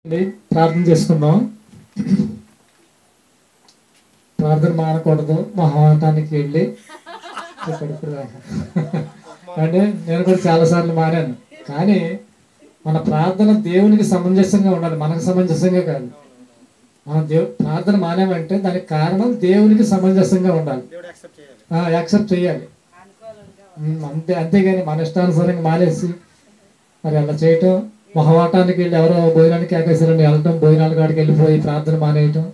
ప్రార్థన చేసుకుందాం. ప్రార్థన మానకూడదు, మహాటానికి వెళ్ళి అంటే నేను కూడా చాలాసార్లు మారాను. కానీ మన ప్రార్థన దేవునికి సమంజసంగా ఉండాలి, మనకు సమంజసంగా కాదు. మన ప్రార్థన మానేమంటే దానికి కారణం దేవునికి సమంజసంగా ఉండాలి, యాక్సెప్ట్ చేయాలి అంతేగాని మన ఇష్టానుసారంగా మానేసి మరి అలా చేయటం, మొహమాటానికి వెళ్ళి ఎవరో భోజనానికి ఏకేసారని వెళ్ళటం, భోజనాల కాడికి వెళ్ళిపోయి ప్రార్థన మానేయటం.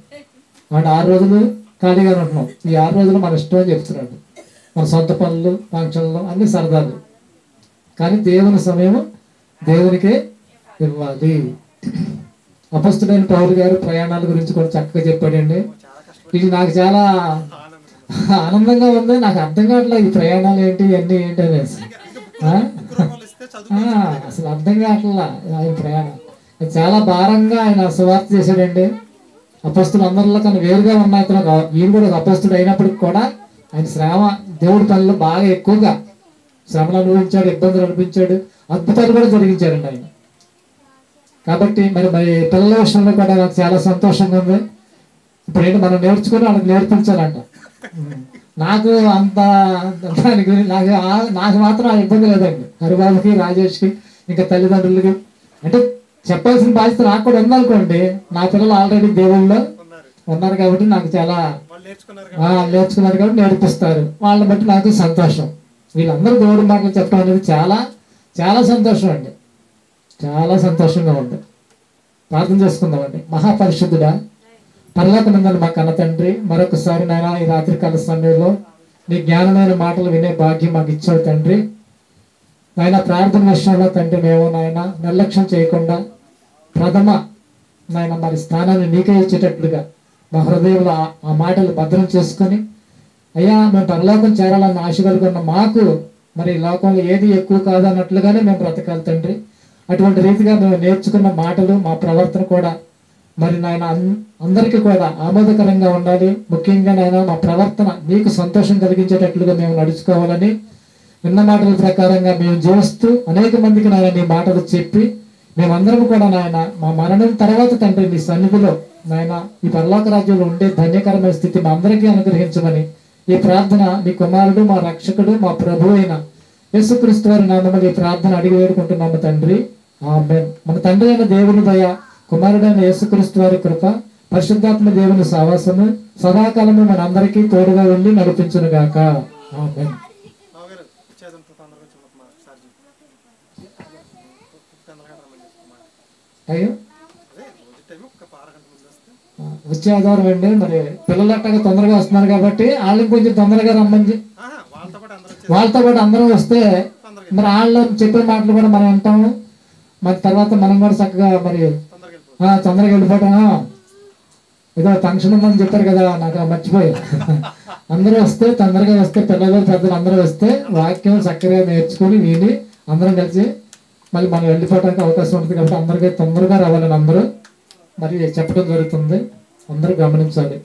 అంటే 6 రోజులు ఖాళీగానే ఉంటున్నాం. ఈ 6 రోజులు మన ఇష్టం అని చెప్తున్నాడు. మన సొంత పనులు, ఫంక్షన్లు అన్ని సరదాలు. కానీ దేవుని సమయం దేవునికే ఇవ్వాలి. అపొస్తలుడైన పౌలు గారు ప్రయాణాల గురించి కూడా చక్కగా చెప్పాడండి. ఇది నాకు చాలా ఆనందంగా ఉంది. నాకు అర్థం కావట్లేదు ఈ ప్రయాణాలు ఏంటి, ఇవన్నీ ఏంటి అనేసి. అసలు అర్థం కావట్లా ఆయన ప్రయాణం. చాలా భారంగా ఆయన సువార్త చేశాడండి. అపొస్తలులు అందరిలో కన్నా వేరుగా ఉన్న అతను ఈయన కూడా ఒక అపొస్తలుడు అయినప్పటికి కూడా ఆయన శ్రమ, దేవుడి పనులు బాగా ఎక్కువగా శ్రమలు అనుభవించాడు, ఇబ్బందులు అనిపించాడు, అద్భుతాలు కూడా జరిగించాడండి ఆయన. కాబట్టి మరి పిల్లల విషయంలో కూడా నాకు చాలా సంతోషంగా ఉంది. ఇప్పుడు ఏంటి మనం నేర్చుకుని వాళ్ళకి నేర్పించాలంట. నాకు అంత దానికి నాకు మాత్రం ఆ ఇబ్బంది లేదండి. హరిబాబుకి, రాజేష్కి, ఇంకా తల్లిదండ్రులకి అంటే చెప్పాల్సిన బాధ్యత నాకు కూడా ఉందనుకోండి. నా పిల్లలు ఆల్రెడీ దేవుళ్ళు ఉన్నారు కాబట్టి నాకు చాలా నేర్చుకున్నారు కాబట్టి నేర్పిస్తారు. వాళ్ళని బట్టి నాకు సంతోషం. వీళ్ళందరూ దేవుడి మాటలు చెప్పడం అనేది చాలా చాలా సంతోషం అండి, చాలా సంతోషంగా ఉంది. ప్రార్థన చేసుకుందామండి. మహాపరిశుద్ధుడా, పరలోకమందున్న మా కన్న తండ్రి, మరొకసారి నాయన ఈ రాత్రికాల సమయంలో నీ జ్ఞానమైన మాటలు వినే భాగ్యం మాకు ఇచ్చావు తండ్రి. నాయన ప్రార్థన విషయంలో తండ్రి మేము నాయన నిర్లక్ష్యం చేయకుండా ప్రథమ నాయన మరి స్థానాన్ని నీకే ఇచ్చేటట్లుగా మా హృదయంలో ఆ మాటలు భద్రం చేసుకొని, అయ్యా మేము పరలోకం చేరాలని ఆశ కలిగి మాకు మరి లోకంలో ఏది ఎక్కువ కాదు అన్నట్లుగానే మేము బ్రతకాలి తండ్రి. అటువంటి రీతిగా మేము నేర్చుకున్న మాటలు, మా ప్రవర్తన కూడా మరి నాయన అందరికీ కూడా ఆమోదకరంగా ఉండాలి. ముఖ్యంగా నాయన మా ప్రవర్తన నీకు సంతోషం కలిగించేటట్లుగా మేము నడుచుకోవాలని, విన్న మాటల ప్రకారంగా మేము జీవిస్తూ అనేక మందికి నాయన నీ మాటలు చెప్పి మేమందరం కూడా నాయన మా మరణం తర్వాత తండ్రి నీ సన్నిధిలో నాయన ఈ పరలోక రాజ్యంలో ఉండే ధన్యకరమైన స్థితి మా అందరికీ అనుగ్రహించమని ఈ ప్రార్థన మీ కుమారుడు, మా రక్షకుడు, మా ప్రభు అయిన యేసుక్రీస్తు వారి నామములో ఈ ప్రార్థన అడిగి వేడుకుంటున్నాము తండ్రి. ఆమేన్. మన తండ్రి అయిన దేవుని దయ, కుమారుడైన యేసుక్రీస్తు వారి కృప, పరిశుద్ధాత్మ దేవుని సహవాసము సదాకాలము మన అందరికీ తోడుగా వెళ్ళి నడిపించును గాక. ఆమేన్. అయ్యో వచ్చే ఆధారం అండి. మరి పిల్లలు అట్టగా తొందరగా వస్తున్నారు కాబట్టి వాళ్ళకి కొంచెం తొందరగా రమ్మని, వాళ్ళతో పాటు అందరం వస్తే మరి వాళ్ళు చెప్పే మాటలు కూడా మనం వింటాము. మరి తర్వాత మనం కూడా చక్కగా మరి తొందరగా వెళ్ళిపోవటం. ఏదో ఫంక్షన్ ఉందని చెప్పారు కదా, నాకు మర్చిపోయి. అందరూ వస్తే తొందరగా వస్తే, పిల్లలు పెద్దలు అందరూ వస్తే వాక్యం చక్కగా నేర్చుకుని విని అందరం కలిసి మళ్ళీ మనం వెళ్ళిపోవడానికి అవకాశం ఉంటుంది. కాబట్టి అందరికీ తొందరగా రావాలని అందరూ మరి చెప్పడం జరుగుతుంది. అందరూ గమనించాలి.